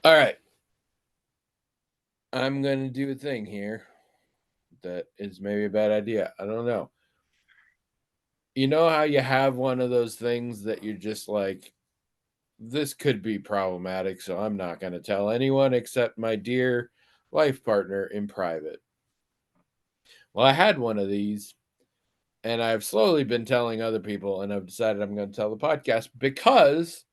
All right. I'm going to do a thing here that is maybe a bad idea. I don't know. You know how you have one of those things that you're just like, this could be problematic, so I'm not going to tell anyone except my dear life partner in private. Well, I had one of these, and I've slowly been telling other people, and I've decided I'm going to tell the podcast because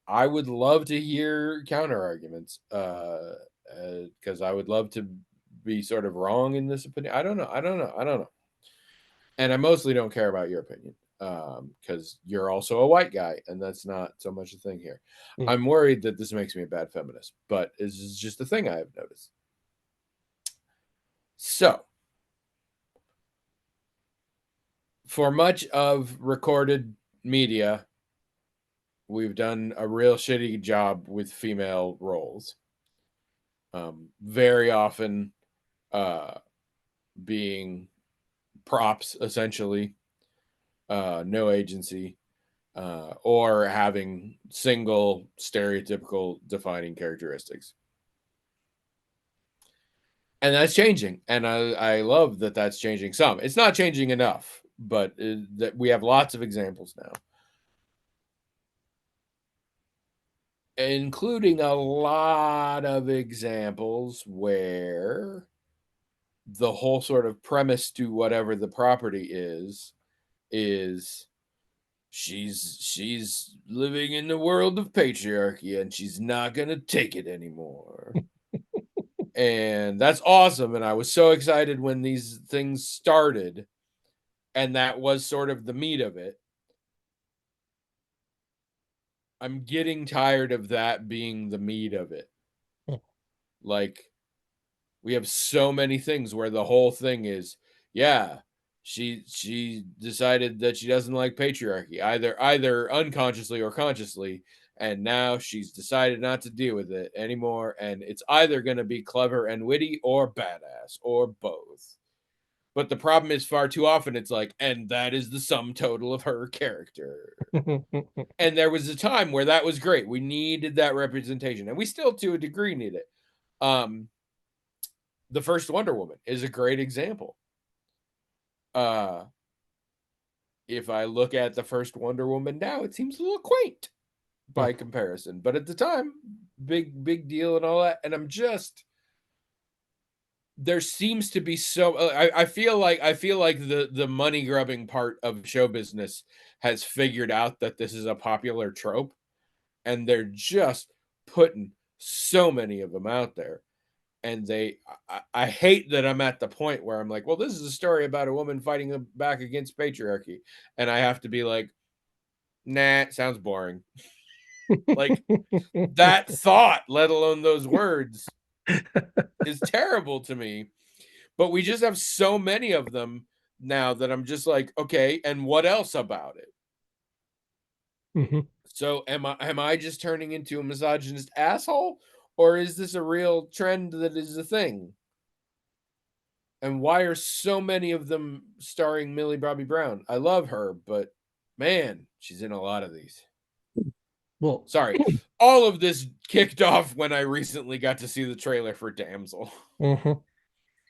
I would love to hear counter arguments. Because I would love to be sort of wrong in this opinion. I don't know. And I mostly don't care about your opinion because you're also a white guy, and that's not so much a thing here. Mm. I'm worried that this makes me a bad feminist, but this is just a thing I have noticed. So, for much of recorded media, we've done a real shitty job with female roles. Very often being props, essentially, no agency, or having single stereotypical defining characteristics. And that's changing. And I love that that's changing some. It's not changing enough, but that we have lots of examples now, including a lot of examples where the whole sort of premise to whatever the property is she's living in the world of patriarchy and she's not going to take it anymore. And that's awesome, and I was so excited when these things started, and that was sort of the meat of it. I'm getting tired of that being the meat of it. Like, we have so many things where the whole thing is, yeah, she decided that she doesn't like patriarchy, either unconsciously or consciously, and now she's decided not to deal with it anymore, and it's either going to be clever and witty or badass or both. But the problem is, far too often it's like, and that is the sum total of her character. And there was a time where that was great. We needed that representation, and we still, to a degree, need it. The first Wonder Woman is a great example. If I look at the first Wonder Woman now, it seems a little quaint by comparison, but at the time, big deal and all that. And I'm just, there seems to be so I feel like the money grubbing part of show business has figured out that this is a popular trope, and they're just putting so many of them out there. And I hate that I'm at the point where I'm like, well, this is a story about a woman fighting back against patriarchy, and I have to be like, nah, it sounds boring. Like, that thought, let alone those words, is terrible to me. But we just have so many of them now that I'm just like, okay, and what else about it? Mhm. So am I just turning into a misogynist asshole, or is this a real trend that is a thing? And why are so many of them starring Millie Bobby Brown? I love her, but man, she's in a lot of these. Well, Sorry. All of this kicked off when I recently got to see the trailer for Damsel. mhm.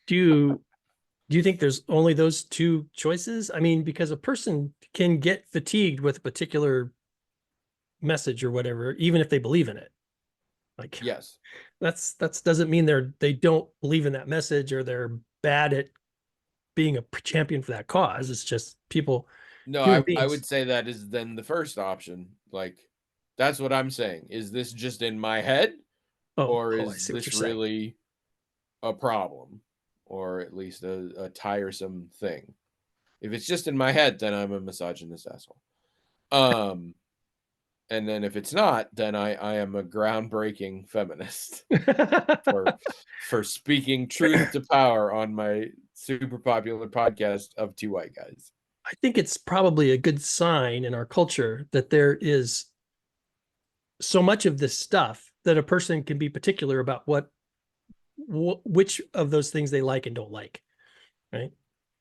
do you do you think there's only those two choices? I mean, because a person can get fatigued with a particular message or whatever, even if they believe in it. Like Yes. that's doesn't mean they don't believe in that message or they're bad at being a champion for that cause. It's just people, No, human I beings. would say that is then the first option. Like, that's what I'm saying. Is this just in my head, or Oh, I is see what you're this saying. really a problem, or at least a tiresome thing? If it's just in my head, then I'm a misogynist asshole. Um, and then if it's not, then I am a groundbreaking feminist for speaking truth to power on my super popular podcast of two white guys. I think it's probably a good sign in our culture that there is so much of this stuff that a person can be particular about which of those things they like and don't like, right? I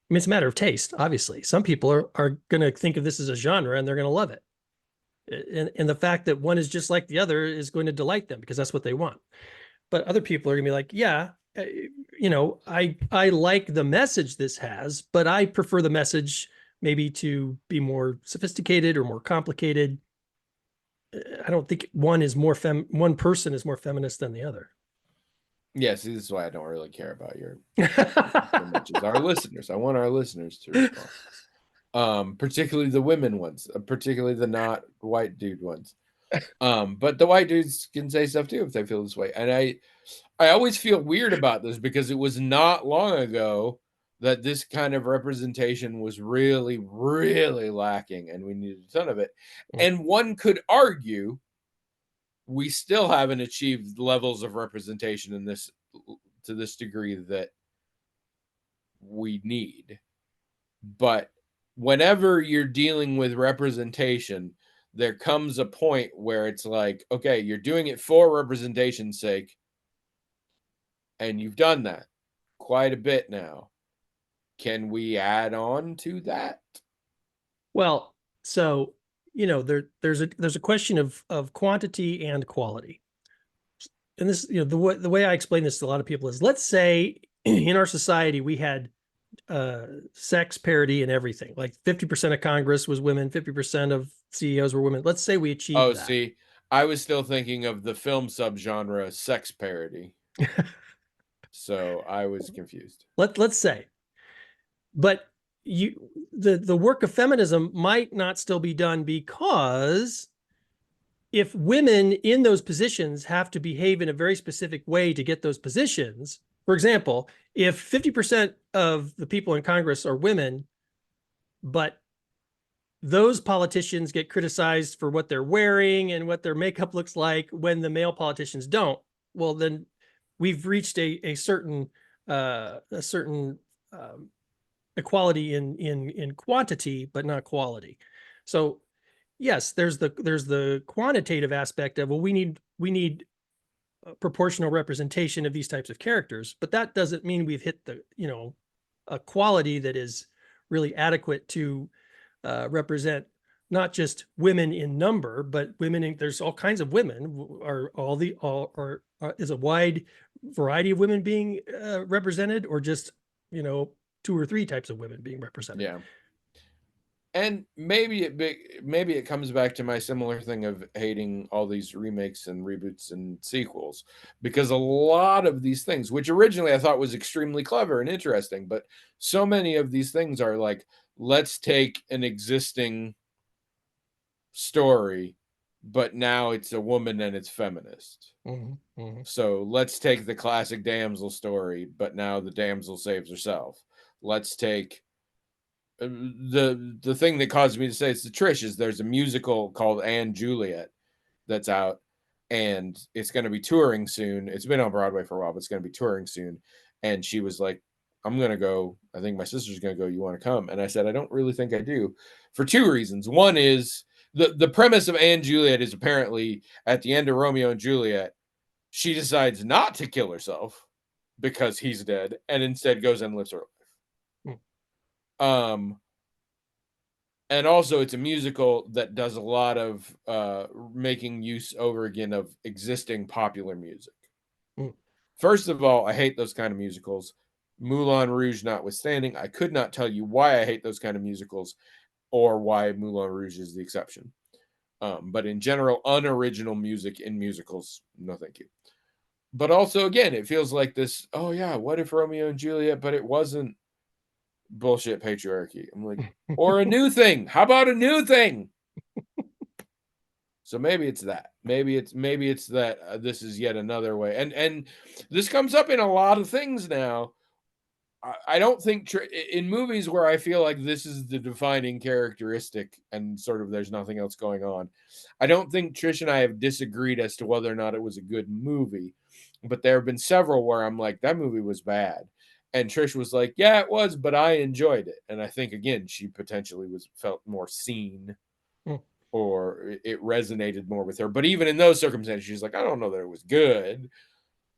mean, it's a matter of taste, obviously. Some people are going to think of this as a genre and they're going to love it. And the fact that one is just like the other is going to delight them because that's what they want. But other people are going to be like, yeah, I like the message this has, but I prefer the message maybe to be more sophisticated or more complicated. I don't think one person is more feminist than the other. Yes, this is why I don't really care about your so much as our listeners. I want our listeners to respond. Particularly the women ones, particularly the not white dude ones. But the white dudes can say stuff too if they feel this way. And I always feel weird about this because it was not long ago that this kind of representation was really, really lacking, and we needed a ton of it. And one could argue we still haven't achieved levels of representation in this to this degree that we need. But whenever you're dealing with representation, there comes a point where it's like, okay, you're doing it for representation's sake, and you've done that quite a bit now. Can we add on to that? Well, so there's a question of quantity and quality. And this, the way I explain this to a lot of people is, let's say in our society we had sex parity in everything. Like 50% of Congress was women, 50% of CEOs were women. Let's say we achieved Oh, that. see, I was still thinking of the film subgenre sex parody. So I was confused. Let's say. But the work of feminism might not still be done, because if women in those positions have to behave in a very specific way to get those positions, for example, if 50% of the people in Congress are women, but those politicians get criticized for what they're wearing and what their makeup looks like when the male politicians don't, well, then we've reached a certain equality in quantity, but not quality. So yes, there's the quantitative aspect of, well, we need proportional representation of these types of characters, but that doesn't mean we've hit a quality that is really adequate to represent not just women in number, but there's all kinds of women. Is a wide variety of women being represented, or just two or three types of women being represented? Yeah. And maybe it comes back to my similar thing of hating all these remakes and reboots and sequels, because a lot of these things, which originally I thought was extremely clever and interesting, but so many of these things are like, let's take an existing story, but now it's a woman and it's feminist. So let's take the classic damsel story, but now the damsel saves herself. Let's take the thing that caused me to say it's the Trish is there's a musical called & Juliet that's out, and it's going to be touring soon. It's been on Broadway for a while, but it's going to be touring soon. And she was like, I'm going to go. I think my sister's going to go. You want to come? And I said, I don't really think I do, for two reasons. One is the premise of & Juliet is apparently at the end of Romeo and Juliet, she decides not to kill herself because he's dead, and instead goes and lives her life. And also it's a musical that does a lot of making use over again of existing popular music. First of all, I hate those kind of musicals. Moulin Rouge notwithstanding, I could not tell you why I hate those kind of musicals or why Moulin Rouge is the exception. But in general, unoriginal music in musicals, no thank you. But also, again, it feels like this, oh yeah, what if Romeo and Juliet, but it wasn't bullshit patriarchy. I'm like, or a new thing. How about a new thing? So maybe it's that. Maybe it's that this is yet another way. And this comes up in a lot of things now. I don't think in movies where I feel like this is the defining characteristic and sort of there's nothing else going on. I don't think Trish and I have disagreed as to whether or not it was a good movie, but there have been several where I'm like, that movie was bad. And Trish was like, yeah, it was, but I enjoyed it. And I think, again, she potentially felt more seen, or it resonated more with her. But even in those circumstances, she's like, I don't know that it was good.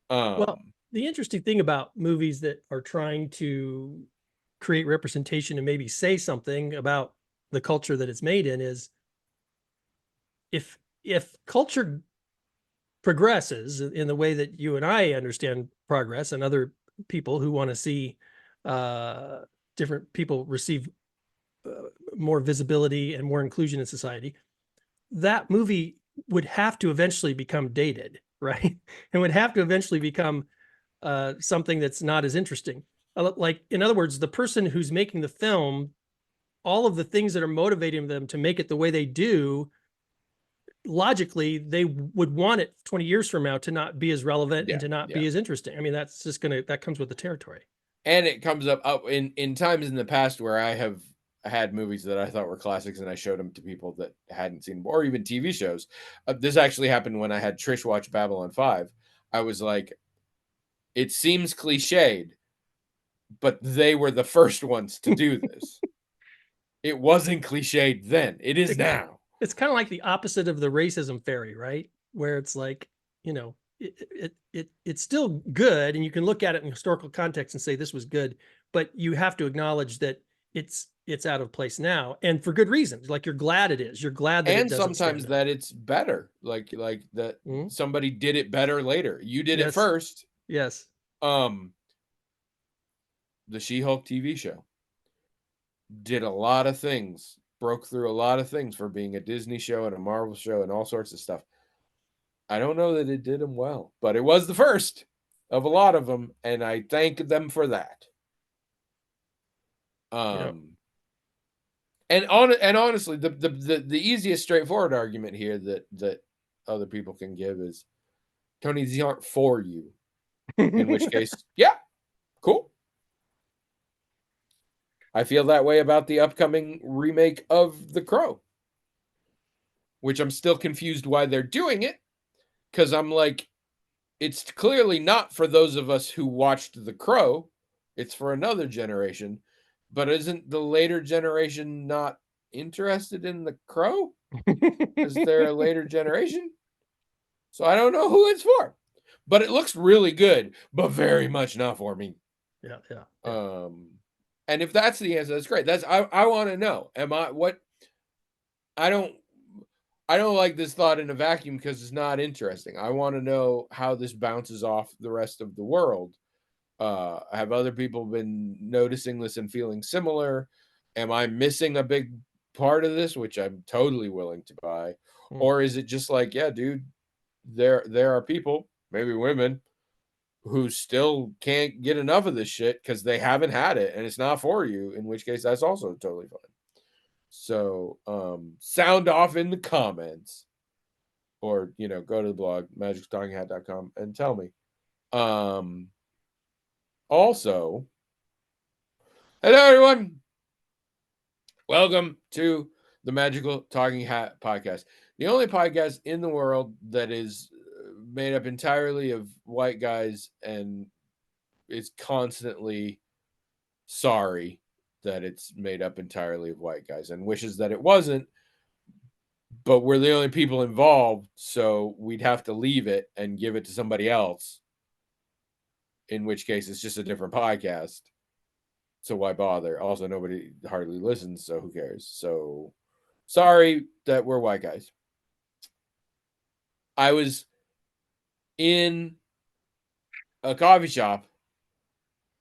Well, the interesting thing about movies that are trying to create representation and maybe say something about the culture that it's made in is if culture progresses in the way that you and I understand progress, and other people who want to see different people receive more visibility and more inclusion in society, that movie would have to eventually become dated, right? And would have to eventually become something that's not as interesting. Like, in other words, the person who's making the film, all of the things that are motivating them to make it the way they do, logically, they would want it 20 years from now to not be as relevant and to not be as interesting. I mean, that's just that comes with the territory. And it comes up in times in the past where I have had movies that I thought were classics and I showed them to people that hadn't seen them, or even TV shows. This actually happened when I had Trish watch Babylon 5. I was like, it seems cliched, but they were the first ones to do this. It wasn't cliched then. It is now. It's kind of like the opposite of the racism fairy, right? Where it's like, it's still good, and you can look at it in historical context and say this was good, but you have to acknowledge that it's out of place now, and for good reasons. Like, you're glad it is. You're glad that, and it doesn't sometimes that it's better. Like that somebody did it better later. You did it first. Yes. The She-Hulk TV show did a lot of things, broke through a lot of things for being a Disney show and a Marvel show and all sorts of stuff. I don't know that it did them well, but it was the first of a lot of them, and I thank them for that. And honestly, the easiest straightforward argument here that other people can give is, Tony, these aren't for you. In which case, yeah, cool. I feel that way about the upcoming remake of The Crow, which I'm still confused why they're doing it, because I'm like, it's clearly not for those of us who watched The Crow. It's for another generation. But isn't the later generation not interested in The Crow? Is there a later generation? So I don't know who it's for. But it looks really good, but very much not for me. Yeah. And if that's the answer, that's great. I want to know. I don't like this thought in a vacuum because it's not interesting. I want to know how this bounces off the rest of the world. Have other people been noticing this and feeling similar? Am I missing a big part of this, which I'm totally willing to buy? Or is it just like, yeah, dude, there are people, maybe women, who still can't get enough of this shit because they haven't had it and it's not for you, in which case that's also totally fine. So sound off in the comments, or go to the blog magicstalkinghat.com and tell me. Also, hello everyone, welcome to the Magical Talking Hat podcast, the only podcast in the world that is made up entirely of white guys and is constantly sorry that it's made up entirely of white guys and wishes that it wasn't, but we're the only people involved, so we'd have to leave it and give it to somebody else, in which case it's just a different podcast. So why bother? Also, nobody hardly listens, so who cares? So sorry that we're white guys. I was in a coffee shop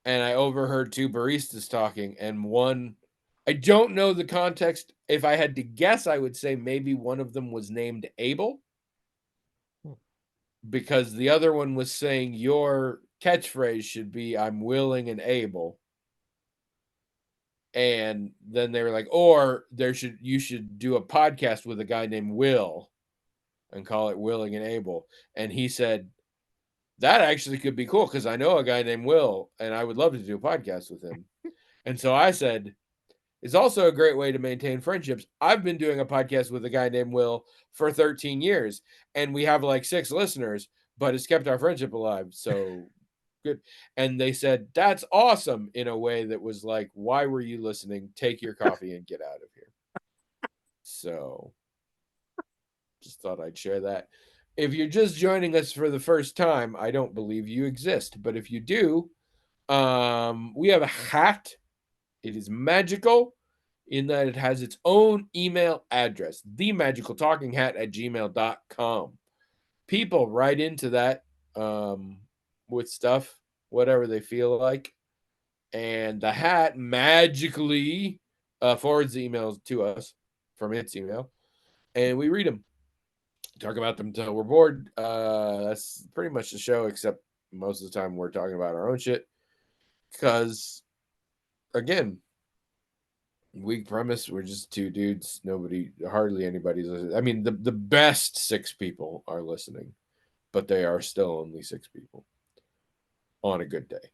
and I overheard two baristas talking, and one, I don't know the context. If I had to guess, I would say maybe one of them was named Abel, because the other one was saying your catchphrase should be "I'm willing and able." And then they were like, or you should do a podcast with a guy named Will and call it Willing and Able. And he said, that actually could be cool because I know a guy named Will and I would love to do a podcast with him. And so I said, it's also a great way to maintain friendships. I've been doing a podcast with a guy named Will for 13 years and we have like 6 listeners, but it's kept our friendship alive. So good. And they said, that's awesome, in a way that was like, why were you listening? Take your coffee and get out of here. So just thought I'd share that. If you're just joining us for the first time, I don't believe you exist, but if you do, we have a hat. It is magical. in that it has its own email address, themagicaltalkinghat@gmail.com. People write into that with stuff, whatever they feel like, and the hat magically forwards the emails to us from its email, and we read them, talk about them until we're bored. That's pretty much the show, except most of the time we're talking about our own shit. Because, again, weak premise, we're just two dudes. Hardly anybody's listening. I mean, the best 6 people are listening, but they are still only 6 people on a good day.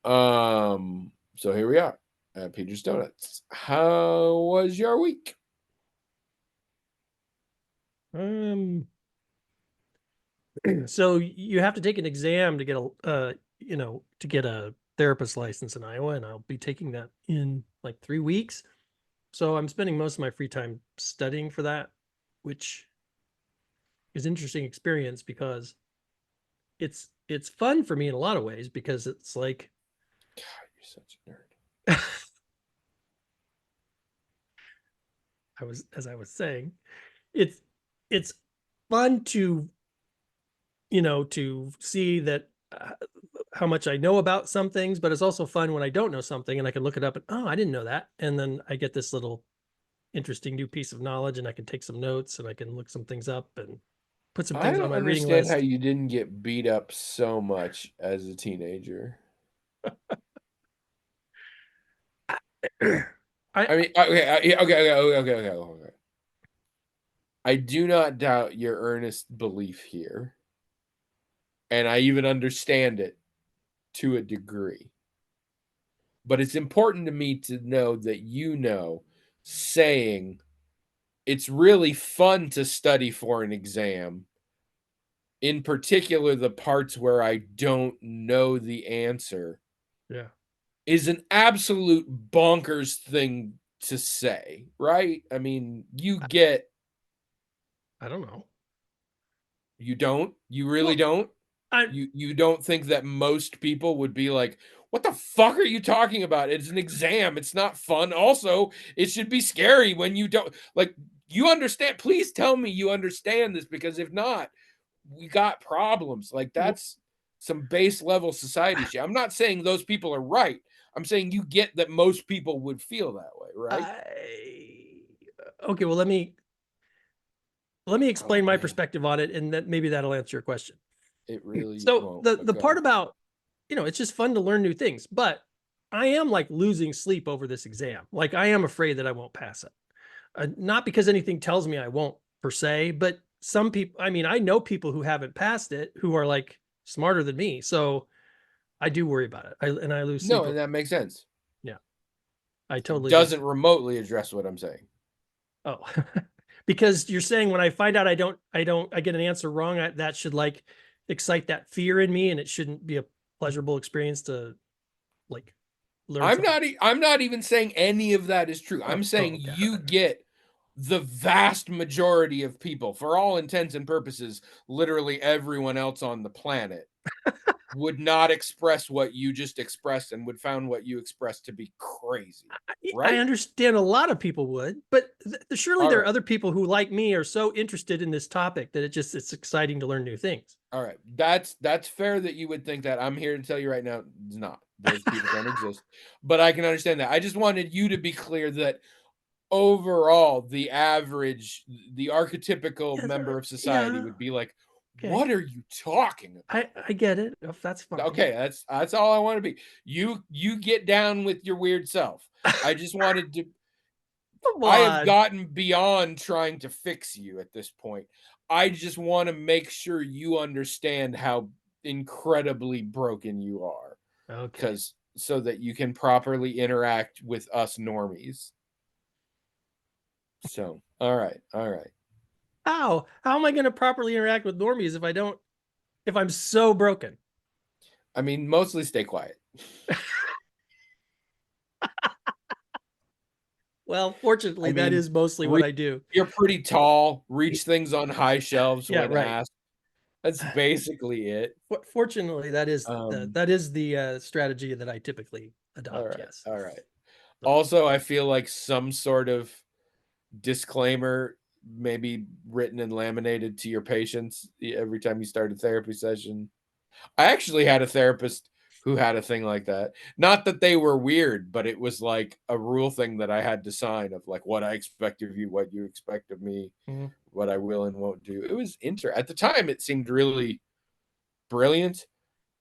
So here we are at Peter's Donuts. How was your week? So you have to take an exam to get to get a therapist license in Iowa, and I'll be taking that in like 3 weeks. So I'm spending most of my free time studying for that, which is an interesting experience because it's fun for me in a lot of ways, because it's like, God, you're such a nerd. as I was saying, it's fun to to see that how much I know about some things, but it's also fun when I don't know something and I can look it up and, oh, I didn't know that, and then I get this little interesting new piece of knowledge, and I can take some notes and I can look some things up and put some I things on don't my reading understand how list. you didn't get beat up so much as a teenager. I mean, okay. I do not doubt your earnest belief here, and I even understand it to a degree. But it's important to me to know that saying it's really fun to study for an exam, in particular the parts where I don't know the answer, Yeah, is an absolute bonkers thing to say, right? I mean, I don't know. you don't? You really Well, don't? I You don't think that most people would be like, "What the fuck are you talking about? It's an exam. It's not fun. Also, it should be scary when you don't like you understand. Please tell me you understand this because if not, we got problems." Like that's some base level society shit. I'm not saying those people are right. I'm saying you get that most people would feel that way, right? okay, well, let me Oh explain my man, perspective on it, and that maybe that'll answer your question. it really So won't. the But the go part ahead. about, it's just fun to learn new things, but I am like losing sleep over this exam. Like, I am afraid that I won't pass it. Not because anything tells me I won't per se, but some people, I mean, I know people who haven't passed it who are like smarter than me. So I do worry about it. And I lose No, sleep and over. that makes sense. Yeah, I totally do. Doesn't remotely address what I'm saying. Oh, because you're saying when I find out I get an answer wrong, that should like excite that fear in me, and it shouldn't be a pleasurable experience to like learn something. I'm not even saying any of that is true. I'm Oh, saying okay. you get the vast majority of people, for all intents and purposes, literally everyone else on the planet would not express what you just expressed and would found what you expressed to be crazy. I Right? understand a lot of people would, but surely All there are right. other people who, like me, are so interested in this topic that it's exciting to learn new things. All right. That's fair that you would think that. I'm here to tell you right now, it's not. Those people don't exist. But I can understand that. I just wanted you to be clear that overall, the archetypical Yes, member of society yeah, would be like, okay. "What are you talking about?" I get it. If that's fine. Okay, that's all I want to be. You get down with your weird self. I just wanted to Come I have on. gotten beyond trying to fix you at this point. I just want to make sure you understand how incredibly broken you are, Okay. cuz so that you can properly interact with us normies. So, all right. All right. How am I going to properly interact with normies if I'm so broken? I mean, mostly stay quiet. Well, fortunately, I that mean, is mostly what re I do. you're pretty tall, reach things on high shelves Yeah, when right. asked. That's basically it. Fortunately, Um, that is the strategy that I typically all adopt. right, Yes. all right. Also, I feel like some sort of disclaimer maybe written and laminated to your patients every time you start a therapy session. I actually had a therapist who had a thing like that. Not that they were weird, but it was like a rule thing that I had to sign of like what I expect of you, what you expect of me, Mhm. what I will and won't do. It was at the time it seemed really brilliant,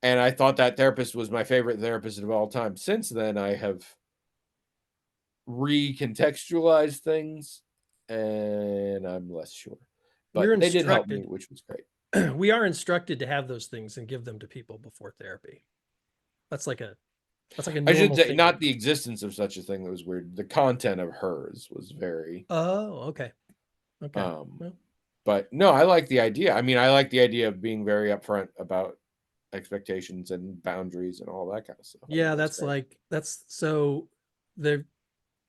and I thought that therapist was my favorite therapist of all time. Since then, I have recontextualized things and I'm less sure. We're But they did help me, instructed, which was great. we are instructed to have those things and give them to people before therapy. That's like a I should normal say thing. not the existence of such a thing that was weird. The content of hers was very Oh, okay. Okay. um Well, but no, I like the idea. I mean, I like the idea of being very upfront about expectations and boundaries and all that kind of stuff. I think yeah, that's that's great. like that's so they're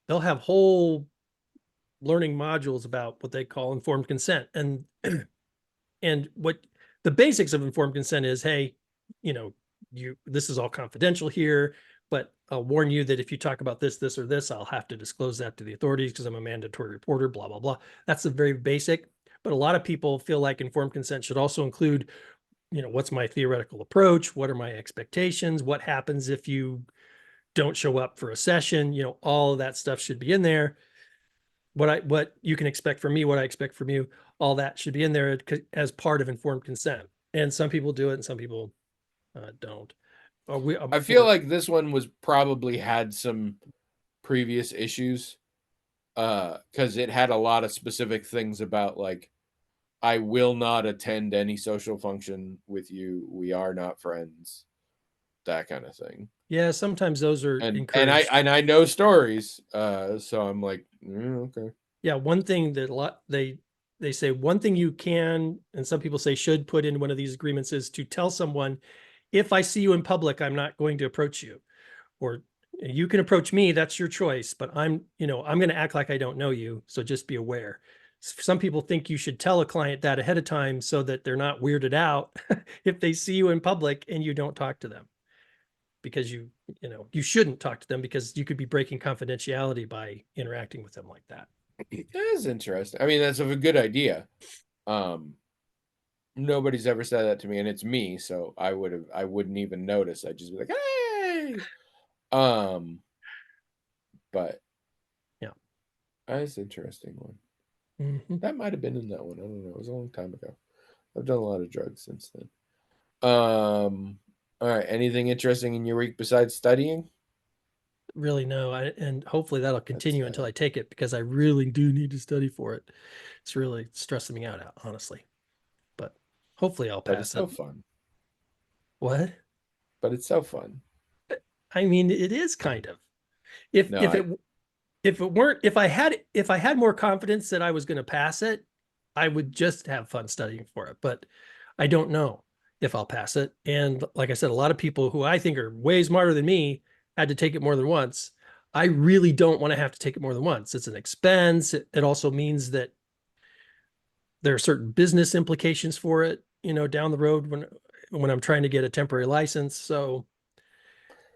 they'll have whole learning modules about what they call informed consent. And what the basics of informed consent is, hey, you know, this is all confidential here, but I'll warn you that if you talk about this, this, or this, I'll have to disclose that to the authorities because I'm a mandatory reporter, blah, blah, blah. That's the very basic. But a lot of people feel like informed consent should also include, what's my theoretical approach? What are my expectations? What happens if you don't show up for a session? All of that stuff should be in there. What you can expect from me, what I expect from you, all that should be in there as part of informed consent. And some people do it and some people don't. I feel like this one was probably had some previous issues because it had a lot of specific things about like I will not attend any social function with you. We are not friends. That kind of thing. Yeah, sometimes those are encouraged. I know stories. So I'm like, okay. Yeah, one thing that they say one thing you can, and some people say should put in one of these agreements is to tell someone, if I see you in public, I'm not going to approach you, or you can approach me, that's your choice, but I'm going to act like I don't know you, so just be aware. Some people think you should tell a client that ahead of time so that they're not weirded out if they see you in public and you don't talk to them, because you shouldn't talk to them because you could be breaking confidentiality by interacting with them like that. That is interesting. I mean, that's a good idea. Um, Nobody's ever said that to me, and it's me, so I wouldn't even notice. I'd just be like, hey. Um, but Yeah. that's an interesting one. Mm-hmm. That might have been in that one. I don't know. It was a long time ago. I've done a lot of drugs since then. All right. Anything interesting in your week besides studying? Really, no. And hopefully that'll That's continue until I take it, because I really do need to study for it. It's really stressing me out, honestly. But hopefully I'll but it's pass it. so fun. What? But it's so fun. I mean, it is kind of. If No, if it if it weren't if I had more confidence that I was going to pass it, I would just have fun studying for it. But I don't know if I'll pass it. And like I said, a lot of people who I think are way smarter than me had to take it more than once. I really don't want to have to take it more than once. It's an expense. It also means that there are certain business implications for it, down the road when I'm trying to get a temporary license. So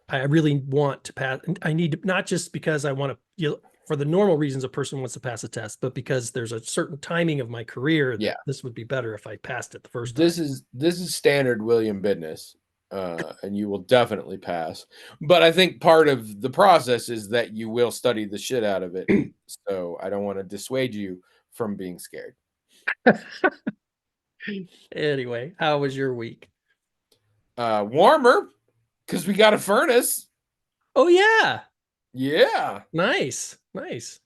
I really want to pass. I need to, not just because I want to, for the normal reasons a person wants to pass a test, but because there's a certain timing of my career yeah. that this would be better if I passed it the first time. This is standard William business, and you will definitely pass. But I think part of the process is that you will study the shit out of it. So I don't want to dissuade you from being scared. Anyway, how was your week? Warmer because we got a furnace. Oh yeah, Yeah. nice, nice.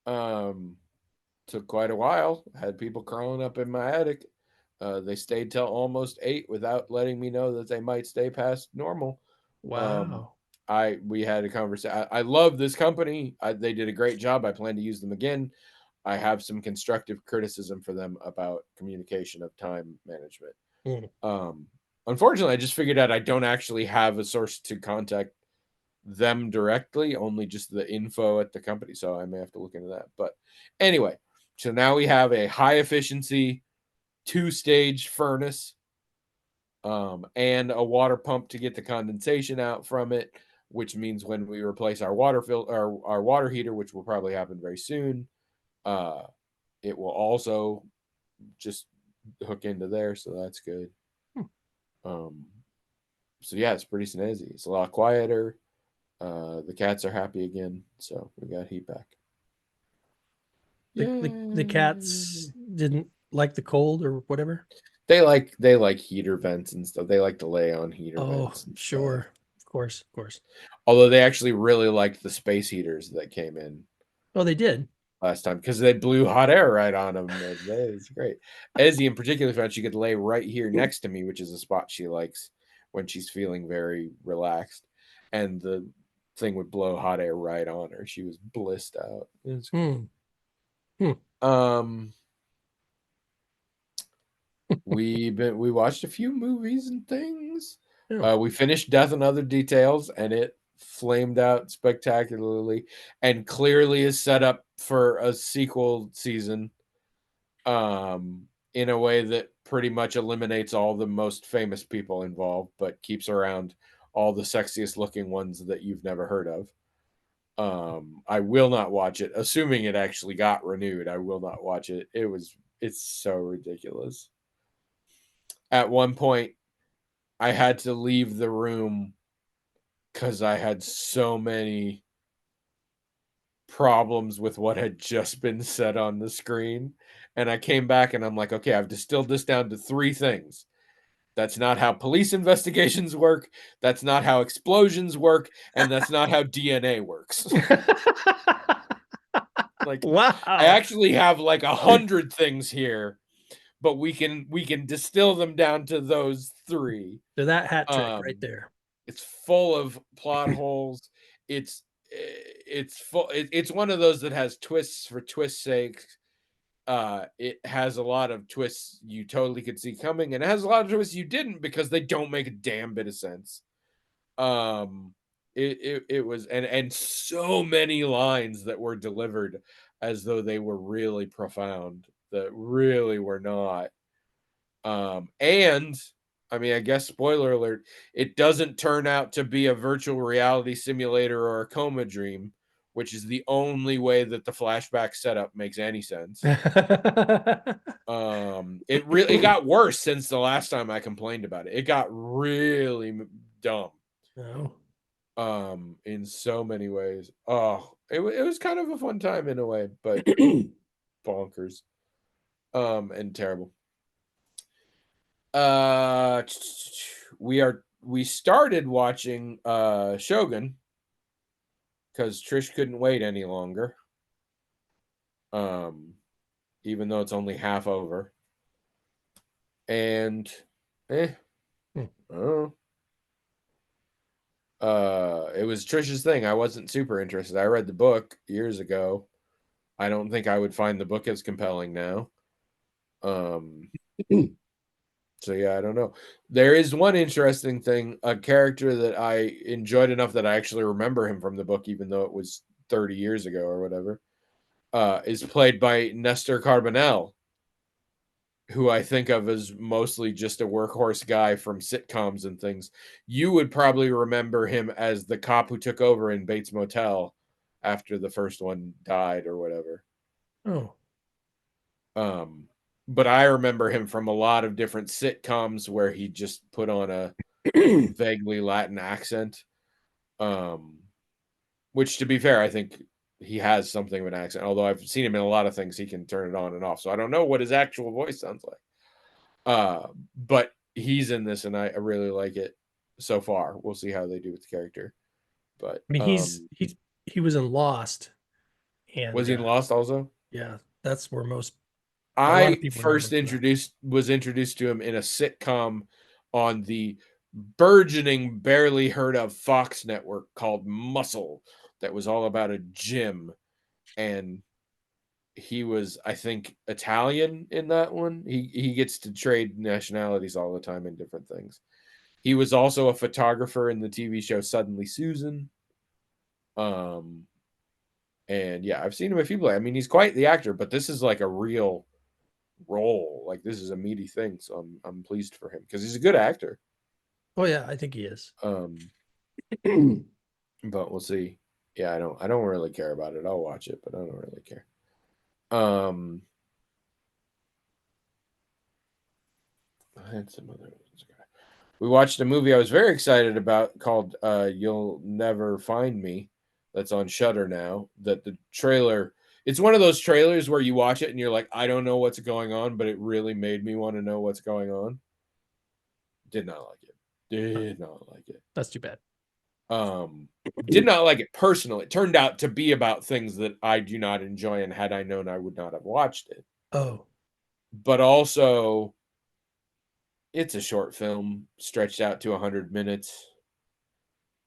Um, Took quite a while. Had people crawling up in my attic. They stayed till almost 8 without letting me know that they might stay past normal. Um, Wow. we had a conversation. I love this company. They did a great job. I plan to use them again. I have some constructive criticism for them about communication of time management. Mm. Um, Unfortunately, I just figured out I don't actually have a source to contact them directly, only just the info at the company. So I may have to look into that. But anyway, so now we have a high efficiency 2-stage furnace and a water pump to get the condensation out from it. which means when we replace our our water heater, which will probably happen very soon, it will also just hook into there, so that's good. Um, so yeah, it's pretty snazzy. It's a lot quieter. The cats are happy again, so we got heat back. The cats didn't like the cold or whatever. They like heater vents and stuff. They like to lay on heater Oh, vents and sure. stuff. Of course, of course. Although they actually really liked the space heaters that came in Oh, they did. last time because they blew hot air right on them. It's great. Ezzy in particular found she could lay right here next to me, which is a spot she likes when she's feeling very relaxed, and the thing would blow hot air right on her. She was blissed out. It was Hmm. Um, we watched a few movies and things. Oh. We finished Death and Other Details, and it flamed out spectacularly, and clearly is set up for a sequel season. In a way that pretty much eliminates all the most famous people involved, but keeps around all the sexiest looking ones that you've never heard of. I will not watch it, assuming it actually got renewed. I will not watch it. It's so ridiculous. At one point, I had to leave the room because I had so many problems with what had just been said on the screen. And I came back and I'm like, okay, I've distilled this down to three things. That's not how police investigations work. That's not how explosions work. And that's not how DNA works. Like, Wow. I actually have like 100 things here, but we can distill them down to those three. So that hat trick right Um, there. it's full of plot holes. It's full. It's one of those that has twists for twist's sake. It has a lot of twists you totally could see coming, and it has a lot of twists you didn't because they don't make a damn bit of sense. Um, it was and so many lines that were delivered as though they were really profound that really were not. And I mean, I guess spoiler alert, it doesn't turn out to be a virtual reality simulator or a coma dream, which is the only way that the flashback setup makes any sense. It got worse since the last time I complained about it. It got really dumb. No. In so many ways. Oh, it was kind of a fun time in a way, but bonkers. And terrible. We started watching Shogun because Trish couldn't wait any longer. Um, even though it's only half over. And oh. It was Trish's thing. I wasn't super interested. I read the book years ago. I don't think I would find the book as compelling now. So yeah, I don't know. There is one interesting thing, a character that I enjoyed enough that I actually remember him from the book, even though it was 30 years ago or whatever, is played by Nestor Carbonell, who I think of as mostly just a workhorse guy from sitcoms and things. You would probably remember him as the cop who took over in Bates Motel after the first one died or whatever. Oh. But I remember him from a lot of different sitcoms where he just put on a vaguely Latin accent. Which to be fair, I think he has something of an accent. Although I've seen him in a lot of things, he can turn it on and off. So I don't know what his actual voice sounds like. But he's in this, and I really like it so far. We'll see how they do with the character. But I mean, he was in Lost, was and he in Lost also? yeah, that's where a lot of I people remember first him from was introduced to him in a sitcom on the burgeoning, barely heard of Fox network called Muscle that was all about a gym. And he was, I think, Italian in that one. He gets to trade nationalities all the time in different things. He was also a photographer in the TV show Suddenly Susan. And yeah, I've seen him a few plays. I mean, he's quite the actor, but this is like a real role. Like this is a meaty thing, so I'm pleased for him because he's a good actor. Oh yeah, I think he is. Um, but we'll see. Yeah, I don't really care about it. I'll watch it, but I don't really care. I had some other ones. We watched a movie I was very excited about called You'll Never Find Me. That's on Shudder now. That the trailer, it's one of those trailers where you watch it and you're like, I don't know what's going on, but it really made me want to know what's going on. Did not like it. Did not like it. That's too bad. Did not like it personally. It turned out to be about things that I do not enjoy, and had I known, I would not have watched it. Oh, But also, it's a short film stretched out to 100 minutes.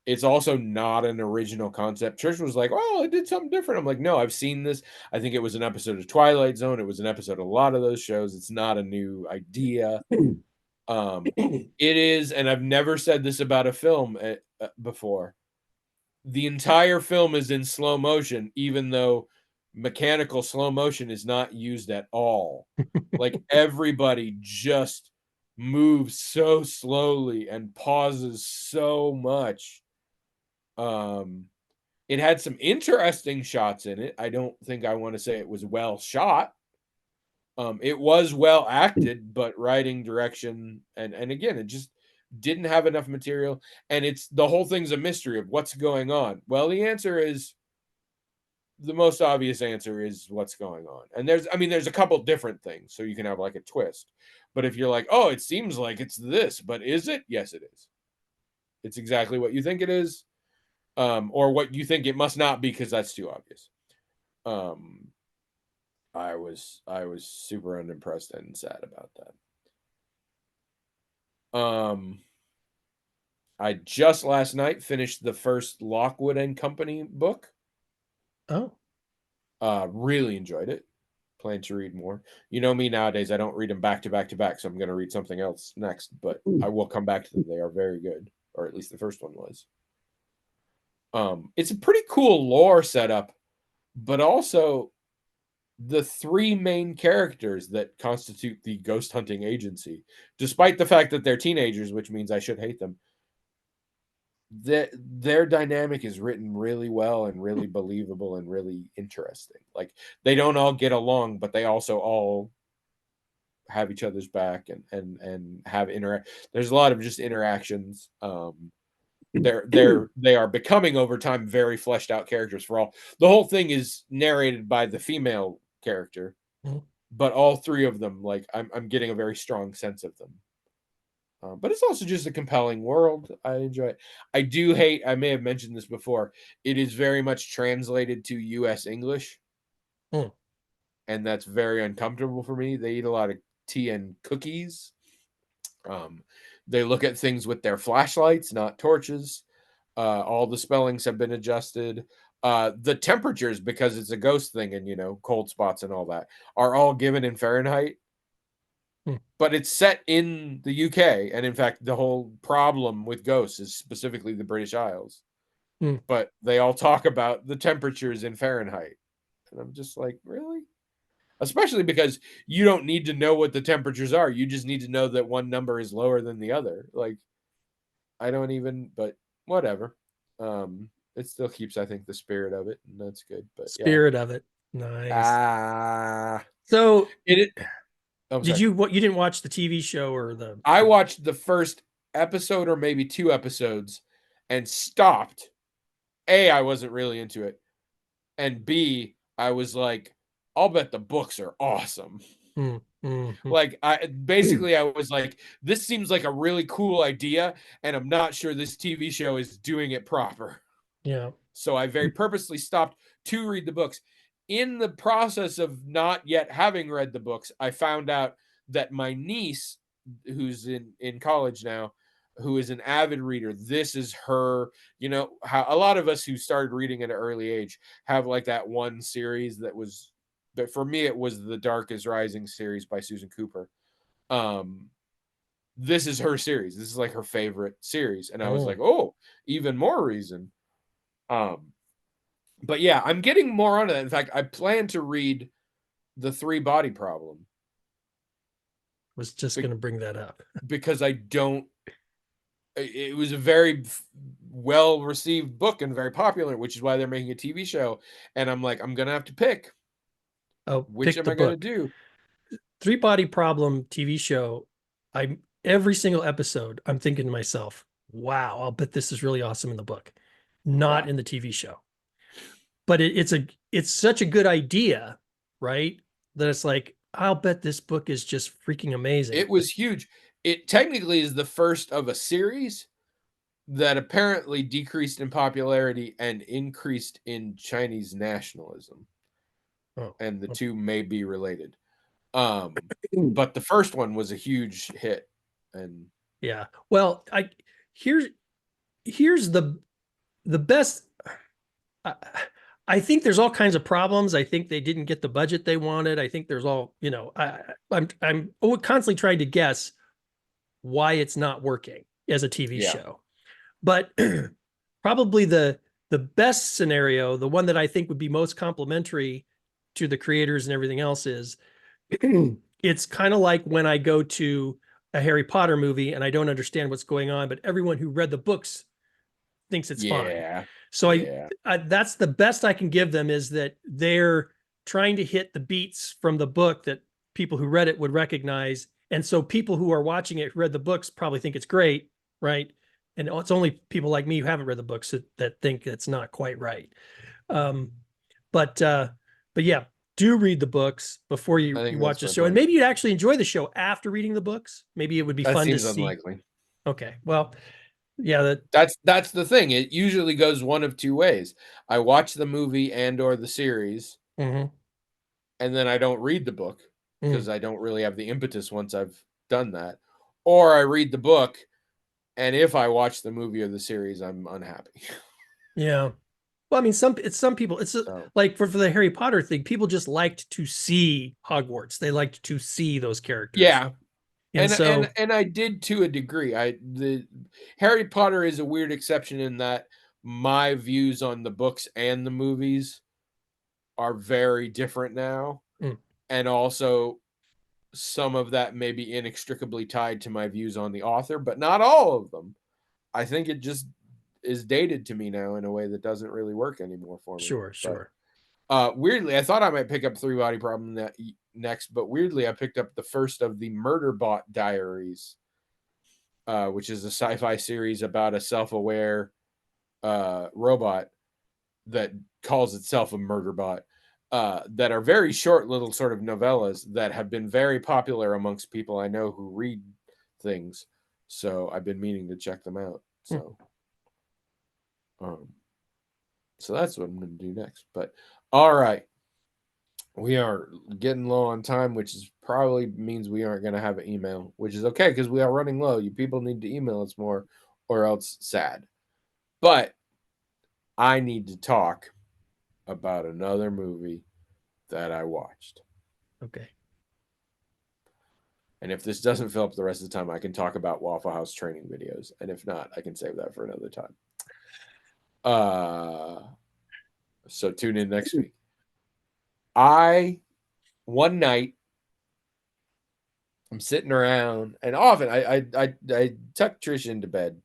It's also not an original concept. Trish was like, "Oh, I did something different." I'm like, "No, I've seen this. I think it was an episode of Twilight Zone. It was an episode of a lot of those shows. It's not a new idea." It is, and I've never said this about a film before. The entire film is in slow motion, even though mechanical slow motion is not used at all. Like everybody just moves so slowly and pauses so much. It had some interesting shots in it. I don't think I want to say it was well shot. It was well acted, but writing, direction, and again, it just didn't have enough material. And it's the whole thing's a mystery of what's going on. Well, the most obvious answer is what's going on. And there's a couple different things, so you can have like a twist. But if you're like, oh, it seems like it's this, but is it? Yes, it is. It's exactly what you think it is, or what you think it must not be, because that's too obvious. I was super unimpressed and sad about that. I just last night finished the first Lockwood and Company book. oh, Really enjoyed it. Plan to read more. You know me nowadays, I don't read them back to back to back, so I'm going to read something else next, but I will come back to them. They are very good, or at least the first one was. It's a pretty cool lore setup, but also the three main characters that constitute the ghost hunting agency, despite the fact that they're teenagers, which means I should hate them, their dynamic is written really well and really believable and really interesting. Like they don't all get along, but they also all have each other's back and have interact. There's a lot of just interactions. They are becoming over time very fleshed out characters for all. The whole thing is narrated by the female character, Mhm. but all three of them, like I'm getting a very strong sense of them. But it's also just a compelling world. I enjoy it. I do hate, I may have mentioned this before, it is very much translated to US English, Hmm. and that's very uncomfortable for me. They eat a lot of tea and cookies. They look at things with their flashlights, not torches. All the spellings have been adjusted. The temperatures, because it's a ghost thing and, cold spots and all that, are all given in Fahrenheit. Hmm. But it's set in the UK, and in fact, the whole problem with ghosts is specifically the British Isles. Hmm. But they all talk about the temperatures in Fahrenheit, and I'm just like, really? Especially because you don't need to know what the temperatures are. You just need to know that one number is lower than the other. Like, I don't even, but whatever. It still keeps, I think, the spirit of it, and that's good. But yeah, Spirit of it. Nice. ah, So it. I'm did sorry. you didn't watch the TV show or the I watched the first episode or maybe two episodes and stopped. A, I wasn't really into it, and B, I was like, I'll bet the books are awesome. Hmm. Like I was like, this seems like a really cool idea, and I'm not sure this TV show is doing it proper. Yeah. So I very purposely stopped to read the books. In the process of not yet having read the books, I found out that my niece, who's in college now, who is an avid reader, this is her, how a lot of us who started reading at an early age have like that one series but for me it was the Dark is Rising series by Susan Cooper. This is her series. This is like her favorite series, and I was like, oh, even more reason. But yeah, I'm getting more onto that. In fact, I plan to read The Three Body Problem. Was just going to bring that up. Because I don't it was a very well received book and very popular, which is why they're making a TV show. And I'm like, I'm gonna have to pick. Oh, Which pick am the I gonna book. do? Three Body Problem TV show. I every single episode, I'm thinking to myself, wow, I'll bet this is really awesome in the book, not Yeah, in the TV show. But it's such a good idea, right? That it's like, I'll bet this book is just freaking amazing. it was huge. It technically is the first of a series that apparently decreased in popularity and increased in Chinese nationalism, Oh, and the oh, two may be related. But the first one was a huge hit, and yeah. Well, here's here's the best. I, I think there's all kinds of problems. I think they didn't get the budget they wanted. I think there's all, I'm constantly trying to guess why it's not working as a TV yeah, show. But probably the best scenario, the one that I think would be most complimentary to the creators and everything else is it's kind of like when I go to a Harry Potter movie and I don't understand what's going on, but everyone who read the books thinks it's fine. yeah, So yeah, that's the best I can give them is that they're trying to hit the beats from the book that people who read it would recognize. And so people who are watching it who read the books probably think it's great, right? And it's only people like me who haven't read the books that think it's not quite right. Um, but yeah, do read the books before I you think watch that's the my show, and plan. maybe you'd actually enjoy the show after reading the books. Maybe it would be That fun to seems see. unlikely. Okay, well, yeah, that That's the thing. It usually goes one of two ways. I watch the movie and or the series, mhm, and then I don't read the book mm, because I don't really have the impetus once I've done that. Or I read the book, and if I watch the movie or the series, I'm unhappy. yeah. Well, I mean, some people. It's So like for the Harry Potter thing. People just liked to see Hogwarts. They liked to see those characters, yeah, and so and I did to a degree. I the Harry Potter is a weird exception in that my views on the books and the movies are very different now, mm, and also some of that may be inextricably tied to my views on the author, but not all of them. I think it just is dated to me now in a way that doesn't really work anymore for me. sure, But sure. weirdly, I thought I might pick up Three Body Problem next, but weirdly, I picked up the first of the Murderbot Diaries, which is a sci-fi series about a self-aware robot that calls itself a murderbot. That are very short little sort of novellas that have been very popular amongst people I know who read things. So I've been meaning to check them out. Mm, Um, so that's what I'm going to do next. But all right, we are getting low on time, which is probably means we aren't going to have an email, which is okay because we are running low. You people need to email us more, or else sad. But I need to talk about another movie that I watched. okay. And if this doesn't fill up the rest of the time, I can talk about Waffle House training videos. And if not, I can save that for another time. Uh, so tune in next week. I one night I'm sitting around, and often I tuck Trish into bed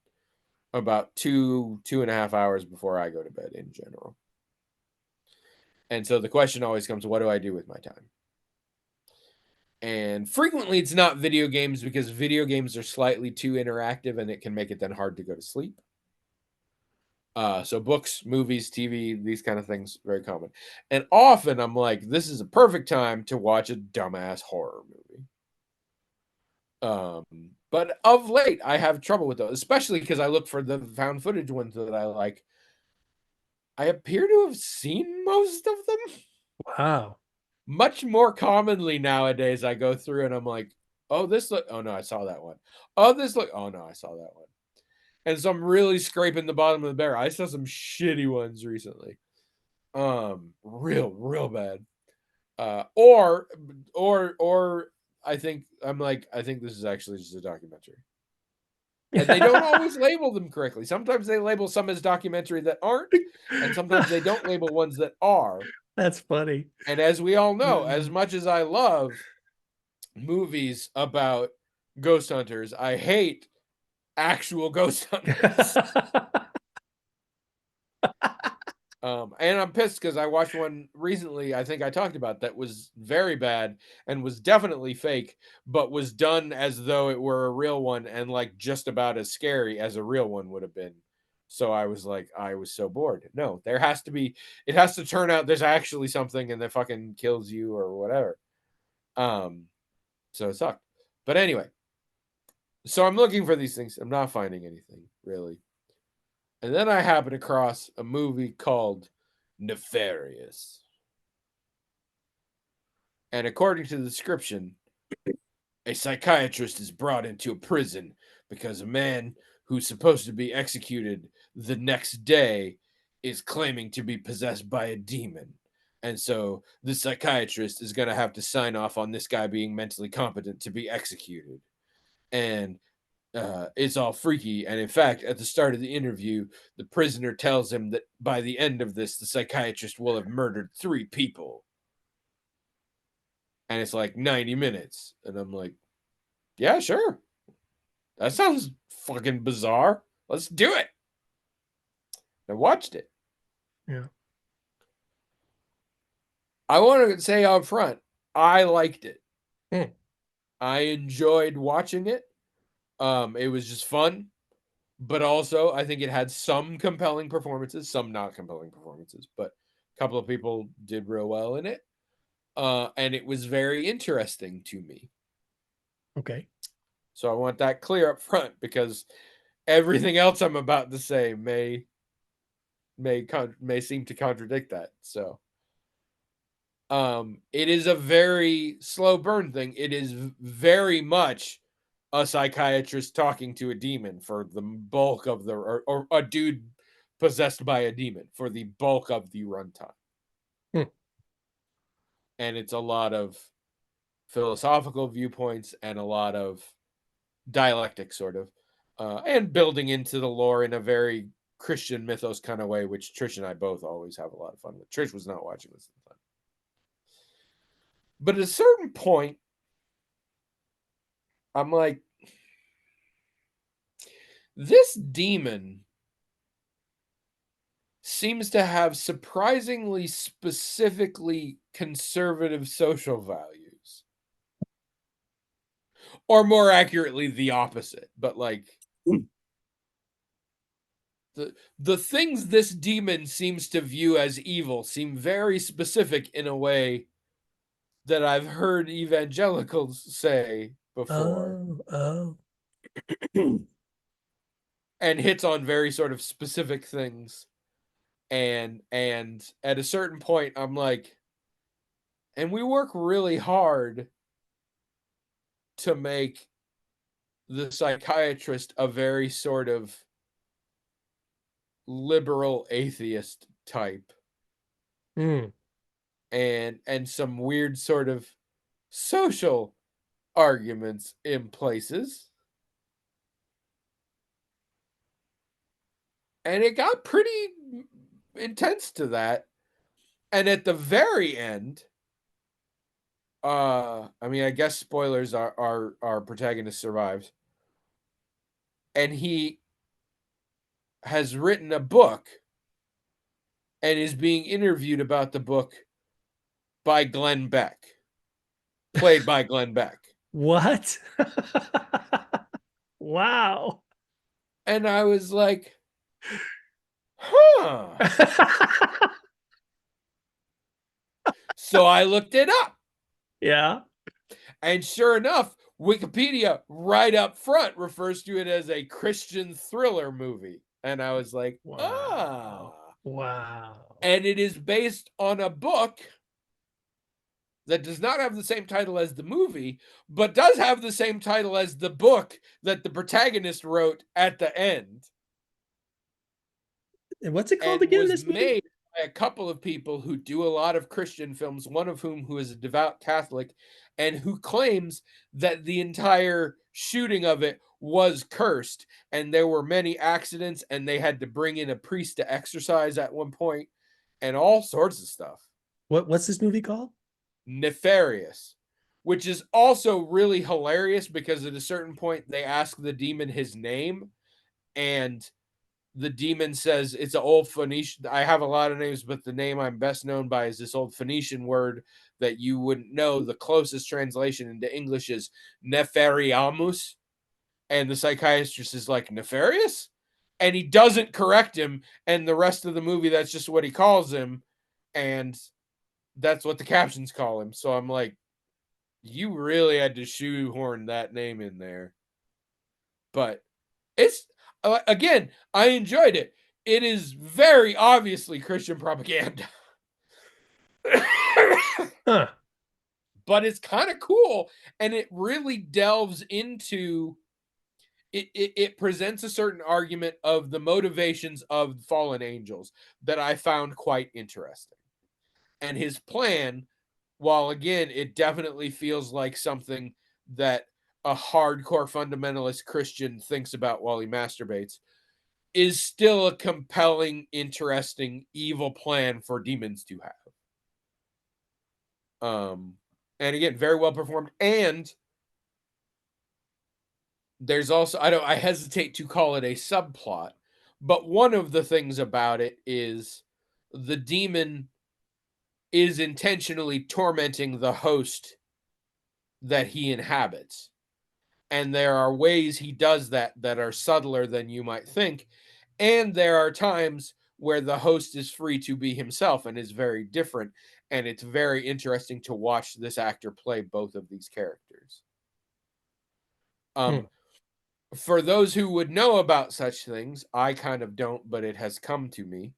about 2.5 hours before I go to bed in general. And so the question always comes, what do I do with my time? And frequently it's not video games because video games are slightly too interactive and it can make it then hard to go to sleep. So books, movies, TV, these kind of things, very common. And often I'm like, this is a perfect time to watch a dumbass horror movie. But of late, I have trouble with those, especially because I look for the found footage ones that I like. I appear to have seen most of them. Wow. Much more commonly nowadays, I go through and I'm like, oh, this look, oh no, I saw that one. Oh, this look, oh no, I saw that one. And so I'm really scraping the bottom of the barrel. I saw some shitty ones recently. Real bad. Or I think I'm like, I think this is actually just a documentary. And they don't always label them correctly. Sometimes they label some as documentary that aren't, and sometimes they don't label ones that are. That's funny. And as we all know, as much as I love movies about ghost hunters, I hate actual ghost hunters. And I'm pissed because I watched one recently, I think I talked about, that was very bad and was definitely fake, but was done as though it were a real one and like just about as scary as a real one would have been. So I was like, I was so bored. No, there has to be, it has to turn out there's actually something and that fucking kills you or whatever. Um, so it sucked. But anyway, so I'm looking for these things. I'm not finding anything really. And then I happen across a movie called Nefarious. And according to the description, a psychiatrist is brought into a prison because a man who's supposed to be executed the next day is claiming to be possessed by a demon. And so the psychiatrist is going to have to sign off on this guy being mentally competent to be executed. And it's all freaky. And in fact, at the start of the interview, the prisoner tells him that by the end of this, the psychiatrist will have murdered 3 people. And it's like 90 minutes. And I'm like, yeah, sure. That sounds fucking bizarre. Let's do it. I watched it. Yeah. I want to say up front, I liked it. Hmm. I enjoyed watching it. It was just fun, but also I think it had some compelling performances, some not compelling performances, but a couple of people did real well in it. And it was very interesting to me. Okay. So I want that clear up front because everything else I'm about to say may seem to contradict that. So it is a very slow burn thing. It is very much a psychiatrist talking to a demon for the bulk of the or a dude possessed by a demon for the bulk of the runtime. Hmm. And it's a lot of philosophical viewpoints and a lot of dialectic sort of and building into the lore in a very Christian mythos kind of way, which Trish and I both always have a lot of fun with. Trish was not watching this at the time. But at a certain point, I'm like, this demon seems to have surprisingly specifically conservative social values. Or more accurately, the opposite. But like the things this demon seems to view as evil seem very specific in a way that I've heard evangelicals say before. Oh. And hits on very sort of specific things. And at a certain point, I'm like, and we work really hard to make the psychiatrist a very sort of liberal atheist type. Hmm. And some weird sort of social arguments in places. And it got pretty intense to that. And at the very end, I mean, I guess spoilers are our protagonist survives. And he has written a book and is being interviewed about the book by Glenn Beck, played by Glenn Beck. What? Wow. And I was like, huh. So I looked it up. Yeah. And sure enough, Wikipedia right up front refers to it as a Christian thriller movie. And I was like, Wow. Wow. And it is based on a book that does not have the same title as the movie, but does have the same title as the book that the protagonist wrote at the end. And what's it called And again? was This movie? made by a couple of people who do a lot of Christian films, one of whom who is a devout Catholic, and who claims that the entire shooting of it was cursed, and there were many accidents, and they had to bring in a priest to exorcise at one point, and all sorts of stuff. What's this movie called? Nefarious. which is also really hilarious because at a certain point they ask the demon his name, and the demon says it's an old Phoenician. I have a lot of names, but the name I'm best known by is this old Phoenician word that you wouldn't know. The closest translation into English is nefariamus. And the psychiatrist is like, nefarious? And he doesn't correct him. And the rest of the movie, that's just what he calls him. And that's what the captions call him. So I'm like, you really had to shoehorn that name in there. But it's, again, I enjoyed it. It is very obviously Christian propaganda. Huh. But it's kind of cool. And it really delves into it presents a certain argument of the motivations of fallen angels that I found quite interesting. And his plan, while again, it definitely feels like something that a hardcore fundamentalist Christian thinks about while he masturbates, is still a compelling, interesting, evil plan for demons to have. And again, very well performed. And there's also, I hesitate to call it a subplot, but one of the things about it is the demon is intentionally tormenting the host that he inhabits. And there are ways he does that that are subtler than you might think. And there are times where the host is free to be himself and is very different. And it's very interesting to watch this actor play both of these characters. For those who would know about such things, I kind of don't, but it has come to me.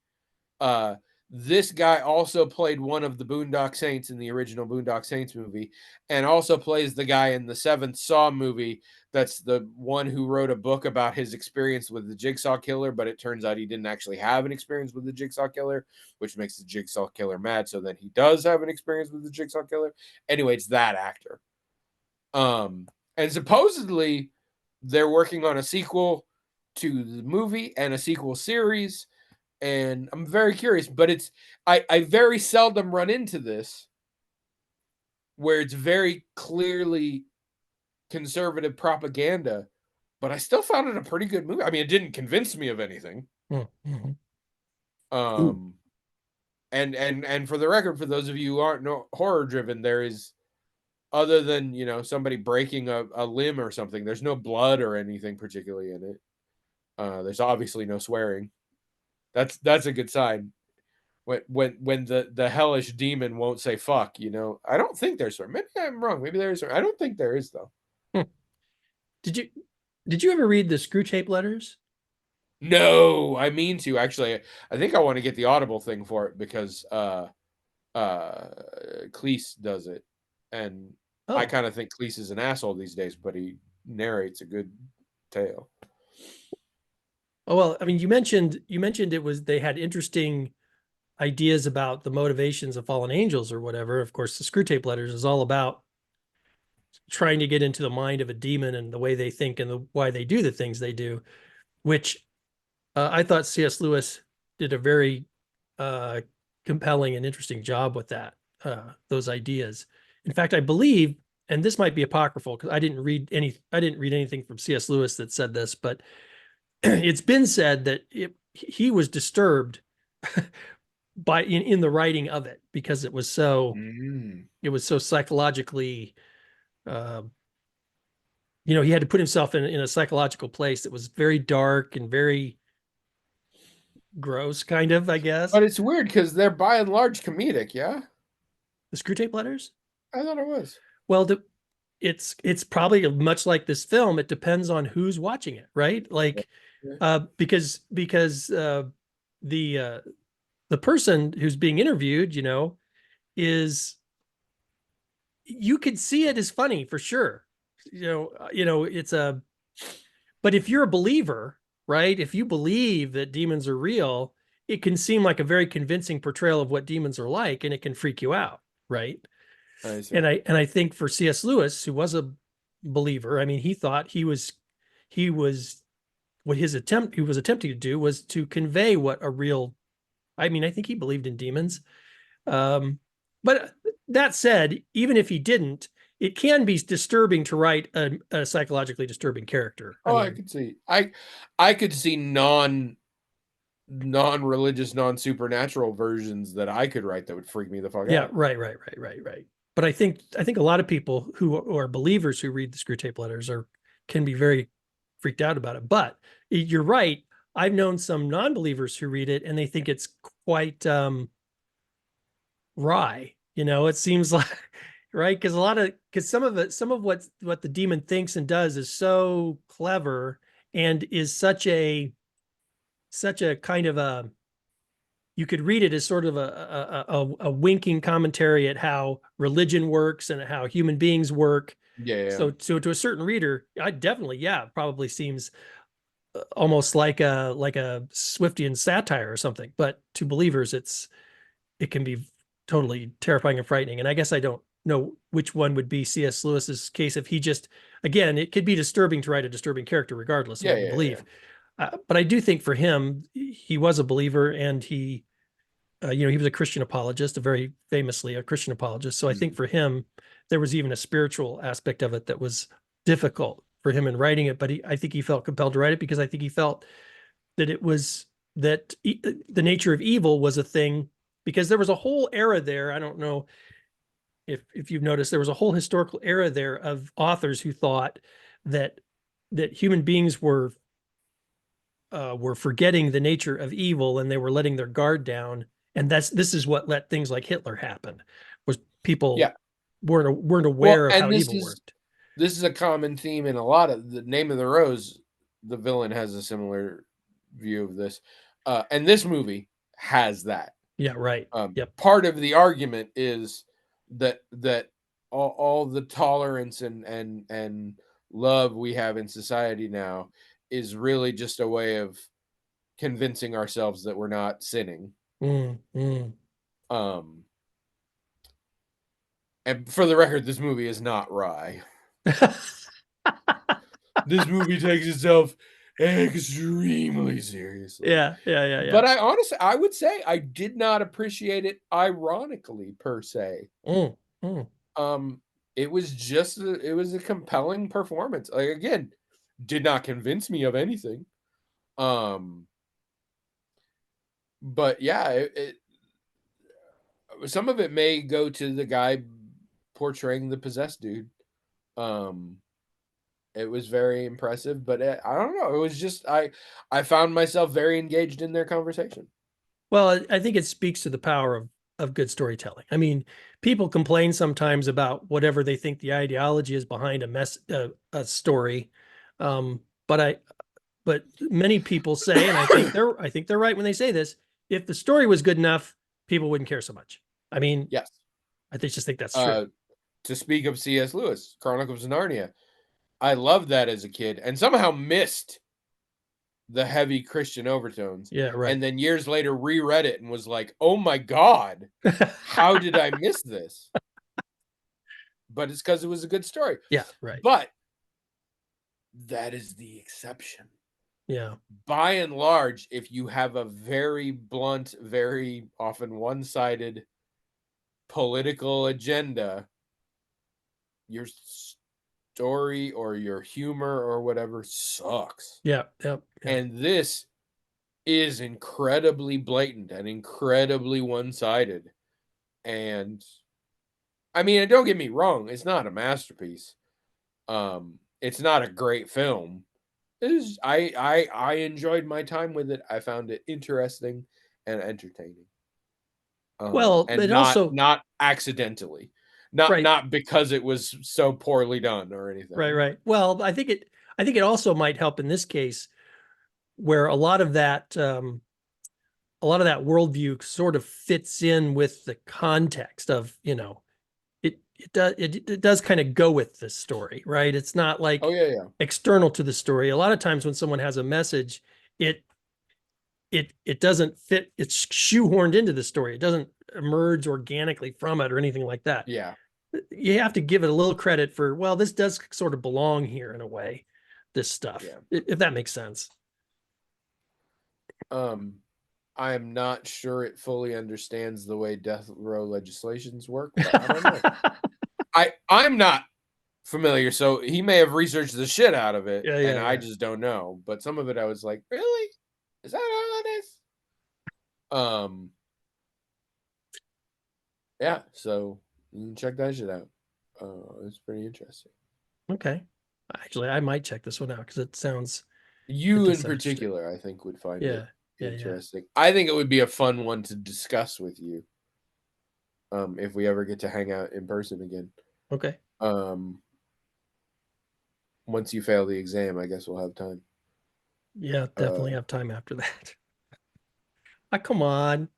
This guy also played one of the Boondock Saints in the original Boondock Saints movie, and also plays the guy in the seventh Saw movie. That's the one who wrote a book about his experience with the Jigsaw Killer, but it turns out he didn't actually have an experience with the Jigsaw Killer, which makes the Jigsaw Killer mad. So then he does have an experience with the Jigsaw Killer. Anyway, it's that actor. And supposedly they're working on a sequel to the movie and a sequel series, and I'm very curious, but it's I very seldom run into this where it's very clearly conservative propaganda, but I still found it a pretty good movie. I mean, it didn't convince me of anything. Mm-hmm. And for the record, for those of you who aren't horror driven, there is, other than, somebody breaking a limb or something, there's no blood or anything particularly in it. There's obviously no swearing. That's a good sign. When the hellish demon won't say fuck, I don't think there's swearing. Maybe I'm wrong. Maybe there is swearing. I don't think there is though. Did you ever read the Screwtape Letters? No, I mean to actually. I think I want to get the Audible thing for it because Cleese does it, and I kind of think Cleese is an asshole these days, but he narrates a good tale. Oh, well, I mean, you mentioned they had interesting ideas about the motivations of fallen angels or whatever. Of course, the Screwtape Letters is all about trying to get into the mind of a demon and the way they think and why they do the things they do, which I thought C.S. Lewis did a very compelling and interesting job with those ideas. In fact, I believe, and this might be apocryphal because I didn't read anything from C.S. Lewis that said this, but it's been said that he was disturbed in the writing of it because it was so psychologically, he had to put himself in a psychological place that was very dark and very gross, kind of, I guess. But it's weird because they're by and large comedic, yeah? The Screwtape Letters? I thought it was. Well, it's probably much like this film. It depends on who's watching it, right? Like, because the person who's being interviewed, is, you could see it as funny for sure. But if you're a believer, right? If you believe that demons are real, it can seem like a very convincing portrayal of what demons are like, and it can freak you out, right? And I think for C.S. Lewis, who was a believer, I mean, he thought he was what he was attempting to do was to convey what a real, I mean, I think he believed in demons. But that said, even if he didn't, it can be disturbing to write a psychologically disturbing character. I Oh, I mean, could see. I could see non-religious, non-supernatural versions that I could write that would freak me the fuck yeah, out. right. But I think a lot of people who are believers who read the Screw Tape Letters can be very freaked out about it. But you're right. I've known some non-believers who read it and they think it's quite wry. It seems like right because some of what the demon thinks and does is so clever and is such a kind of a you could read it as sort of a winking commentary at how religion works and how human beings work. Yeah. So to a certain reader, I definitely, yeah, probably seems almost like a Swiftian satire or something. But to believers, it can be totally terrifying and frightening. And I guess I don't know which one would be C.S. Lewis's case if he just, again, it could be disturbing to write a disturbing character regardless of Yeah, what you yeah, yeah. believe. But I do think for him, he was a believer and he was a Christian apologist, a very famously a Christian apologist. So I think Mhm. for him, there was even a spiritual aspect of it that was difficult for him in writing it. But I think he felt compelled to write it because I think he felt that the nature of evil was a thing because there was a whole era there. I don't know if you've noticed, there was a whole historical era there of authors who thought that human beings were forgetting the nature of evil and they were letting their guard down. And this is what let things like Hitler happen, was people Yeah. weren't Well, aware of how and evil worked. this is a common theme in a lot of The Name of the Rose. The villain has a similar view of this, and this movie has that. Yeah, right. Yep. Part of the argument is that all the tolerance and love we have in society now is really just a way of convincing ourselves that we're not sinning. Mm. Um, and for the record, this movie is not wry. This movie takes itself extremely seriously. Yeah. But I would say I did not appreciate it ironically per se. Mm. Um, it was a compelling performance. Like, again, did not convince me of anything. Um, but yeah, some of it may go to the guy portraying the possessed dude. Um, it was very impressive, but I don't know. It was just I found myself very engaged in their conversation. Well, I think it speaks to the power of good storytelling. I mean, people complain sometimes about whatever they think the ideology is behind a story. Um, but many people say, and I think they're right when they say this, if the story was good enough, people wouldn't care so much. I mean, Yes. just think that's true. Uh, to speak of C.S. Lewis, Chronicles of Narnia, I loved that as a kid and somehow missed the heavy Christian overtones, Yeah, right. and then years later reread it and was like, "Oh my god, how did I miss this?" But it's because it was a good story. Yeah, right. But that is the exception. Yeah. By and large, if you have a very blunt, very often one-sided political agenda, your story or your humor or whatever sucks. Yeah. And this is incredibly blatant and incredibly one-sided. And I mean, and don't get me wrong, it's not a masterpiece. It's not a great film. It is I enjoyed my time with it. I found it interesting and entertaining. Well, And it also not accidentally. Not right, not because it was so poorly done or anything. right. Well, I think it also might help in this case where a lot of that worldview sort of fits in with the context of, it does kind of go with the story, right? It's not Oh, like yeah. external to the story. A lot of times when someone has a message, it it doesn't fit, it's shoehorned into the story. It doesn't emerge organically from it or anything like that. Yeah. You have to give it a little credit for, well, this does sort of belong here in a way, this stuff, Yeah. if that makes sense. Um, I am not sure it fully understands the way death row legislations work, but I don't know. I'm not familiar, so he may have researched the shit out of it, Yeah, and yeah, I yeah. just don't know. But some of it, I was like, really? Is that all it is? Um, yeah. So you can check that shit out. It's pretty interesting. Okay. Actually, I might check this one out because it You does in sound interesting. particular, I think, would find it Yeah, yeah, yeah. interesting. I think it would be a fun one to discuss with you. If we ever get to hang out in person again. Okay. Um, once you fail the exam, I guess we'll have time. Yeah, Uh, definitely have time after that. Come on.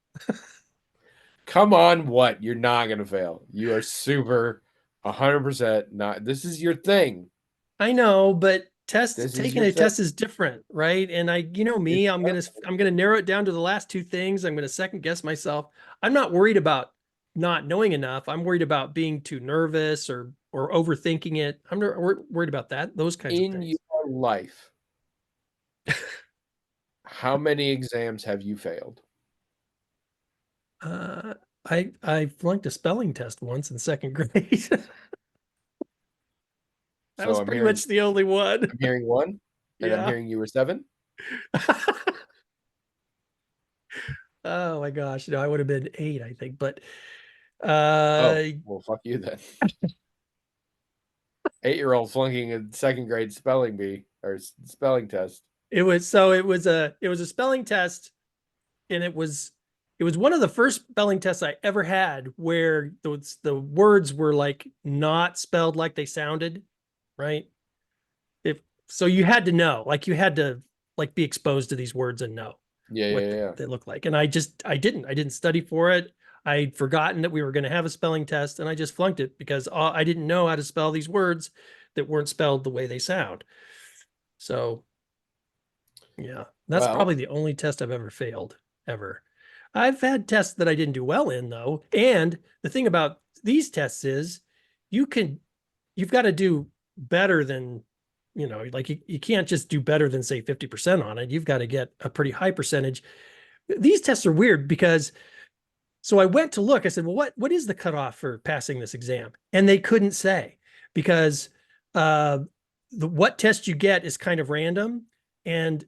come on, what? You're not gonna fail. You are super 100% not. This is your thing. I know, but This is taking your a thing. test is different, right? And you know me, It's I'm gonna narrow it down to the last two things. I'm gonna second guess myself. I'm not worried about not knowing enough. I'm worried about being too nervous or overthinking it. I'm not worried about that, those kinds of in things. your life. How many exams have you failed? Uh, I flunked a spelling test once in second grade. That So was pretty much the only one. I'm hearing one, and I'm Yeah. hearing you were 7. Oh my gosh. No, I would have been 8, I think. But Oh, uh well, fuck you then. 8-year-old flunking a second grade spelling bee or spelling test. it was a spelling test, and it was one of the first spelling tests I ever had where the words were like not spelled like they sounded, right? If so you had to know, like you had to like be exposed to these words and know Yeah, what yeah, yeah. they look like. And I didn't study for it. I'd forgotten that we were going to have a spelling test, and I just flunked it because I didn't know how to spell these words that weren't spelled the way they sound. So yeah, that's Well, probably the only test I've ever failed, ever. I've had tests that I didn't do well in, though. And the thing about these tests is you can, you've got to do better than, like you can't just do better than, say, 50% on it. You've got to get a pretty high percentage. These tests are weird because, so I went to look, I said, well, what is the cutoff for passing this exam? And they couldn't say because uh, what test you get is kind of random. And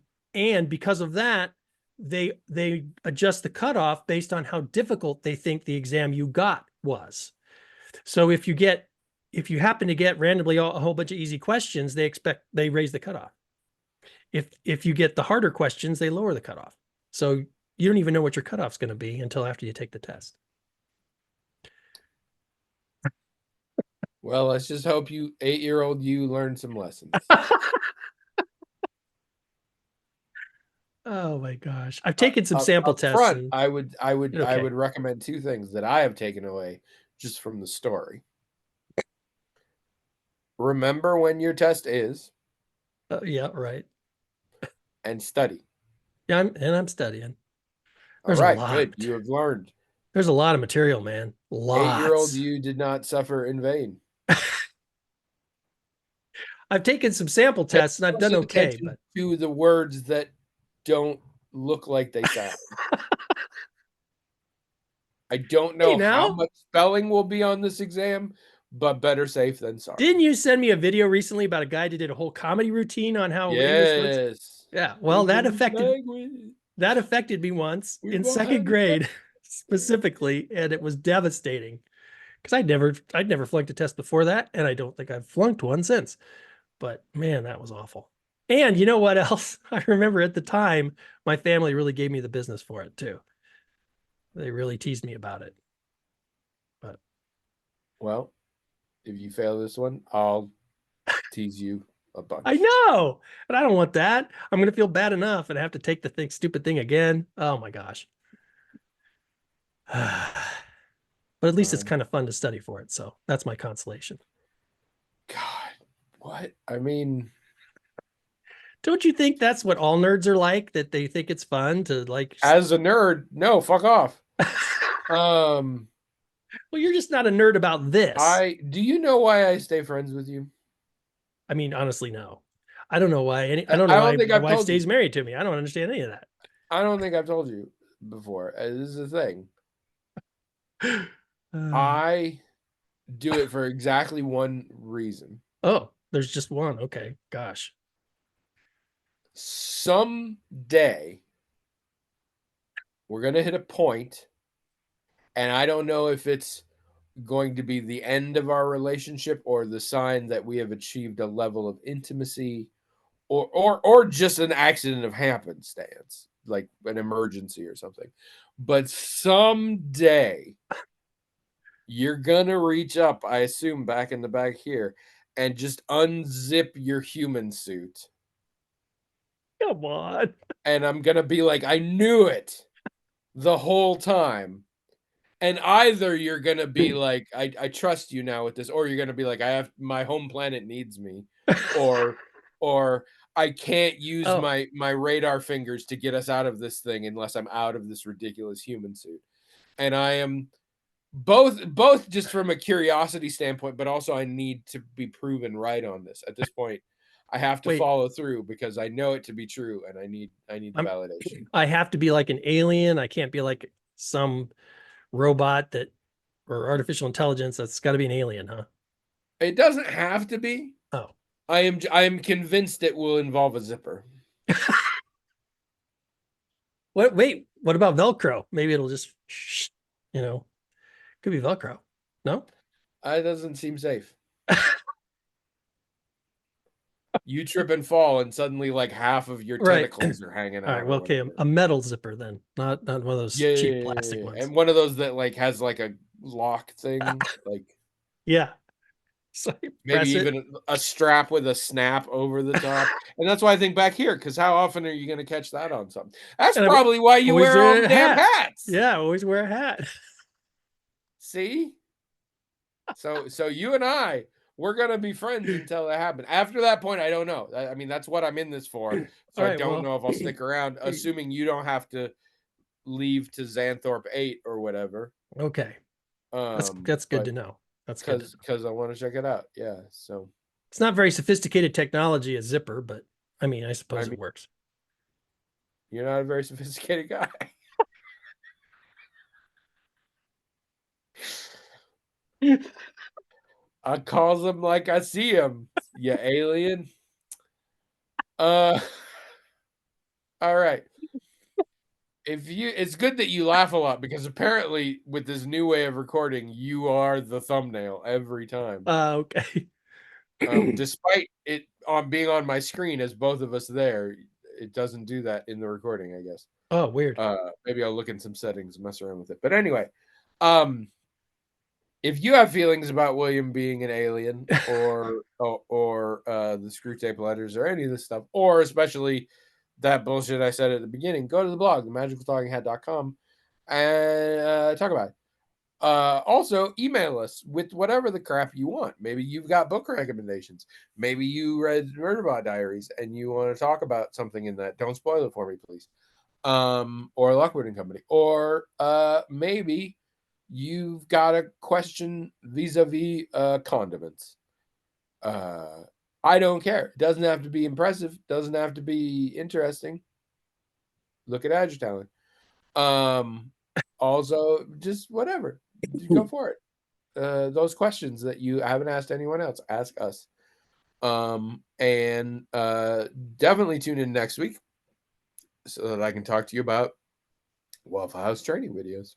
because of that, they adjust the cutoff based on how difficult they think the exam you got was. So if you happen to get randomly a whole bunch of easy questions, they raise the cutoff. If you get the harder questions, they lower the cutoff. So you don't even know what your cutoff's going to be until after you take the test. well, let's just hope 8-year-old you learn some lessons. Oh my gosh. I've taken some Up, sample up tests front, and I okay. would recommend 2 things that I have taken away just from the story. Remember when your test is, Yeah, right. and study. Yeah, I'm studying. All There's a right, good. lot. You have learned. There's a lot of material, man. 8-year-old Lots. you did not suffer in vain. I've taken some sample Pay tests and I've close done okay, attention but to the words that don't look like they sound. I don't hey know how now, much spelling will be on this exam, but better safe than didn't sorry. you send me a video recently about a guy that did a whole comedy routine on how English works? Yes. Yeah, well, English language. that affected me once We in will have second it back. grade specifically, and it was devastating because I'd never flunked a test before that, and I don't think I've flunked one since. But man, that was awful. And you know what else? I remember at the time, my family really gave me the business for it too. They really teased me about it. But Well, if you fail this one, I'll tease you a I bunch. know, and I don't want that. I'm gonna feel bad enough and have to take the stupid thing again. Oh my gosh. But at least it's Um, kind of fun to study for it. So that's my consolation. God, what? I mean, Don't you think that's what all nerds are like? That they think it's fun to like. as a nerd, no, fuck off. Um, Well, you're just not a nerd about this. do you know why I stay friends with you? I mean, honestly, no. I don't know why. I I don't know I why don't think my I've wife told you. stays married to me. I don't understand any of that. I don't think I've told you before. This is the thing. Uh, I do it for exactly one reason. Oh, there's just one. Okay. Gosh. Someday we're going to hit a point, and I don't know if it's going to be the end of our relationship or the sign that we have achieved a level of intimacy, or just an accident of happenstance, like an emergency or something. But someday you're gonna reach up, I assume, back in the back here, and just unzip your human suit. Come on. And I'm gonna be like, I knew it the whole time. And either you're gonna be like, I trust you now with this, or you're gonna be like, I have my home planet needs me, or or I can't use Oh, my radar fingers to get us out of this thing unless I'm out of this ridiculous human suit. And I am both just from a curiosity standpoint, but also I need to be proven right on this. At this point, I have to wait. follow through because I know it to be true and I need the I'm validation. I have to be like an alien. I can't be like some robot that or artificial intelligence. That's got to be an alien, huh? It doesn't have to be. Oh. I am convinced it will involve a zipper. What wait, what about Velcro? Maybe it'll just you know, could be Velcro. No? That doesn't seem safe. You trip and fall, and suddenly like half of your Right. tentacles are hanging All out right. or Well, okay, whatever. a metal zipper then, not one of those Yeah, yeah, cheap yeah, yeah, plastic yeah. ones. And one of those that like has like a lock thing, like Yeah. So you maybe press it. even a strap with a snap over the top. And that's why I think back here, because how often are you going to catch that on something? That's And I'm probably why you always wear all wear the a damn hat. hats. Yeah, always wear a hat. See? So you and I, we're gonna be friends until that happens. After that point, I don't know. I mean, that's what I'm in this for. All So I right. don't Well, know if I'll stick around, assuming you don't have to leave to Xanthorpe 8 or whatever. okay. That's good But to know. That's good to because know. because I want to check it out. Yeah. So It's not very sophisticated technology, a zipper, but I mean, I I suppose it mean, works. you're not a very sophisticated guy. I calls them like I see them. You alien. Uh. All right. If you it's good that you laugh a lot because apparently with this new way of recording, you are the thumbnail every time. Okay. Despite it on being on my screen as both of us there, it doesn't do that in the recording, I guess. Oh, weird. Maybe I'll look in some settings and mess around with it. But anyway, um, if you have feelings about William being an alien or the screw tape letters or any of this stuff, or especially that bullshit I said at the beginning, go to the blog, themagicaltalkinghat.com, and talk about it. Also, email us with whatever the crap you want. Maybe you've got book recommendations. Maybe you read Murderbot Diaries and you want to talk about something in that. Don't spoil it for me, please. Or Lockwood and Company. Or maybe you've got a question vis-a-vis condiments. I don't care. It doesn't have to be impressive. Doesn't have to be interesting. Look at Agitalan. Also, just whatever. Go for it. Those questions that you haven't asked anyone else, ask us. And definitely tune in next week so that I can talk to you about Waffle House training videos.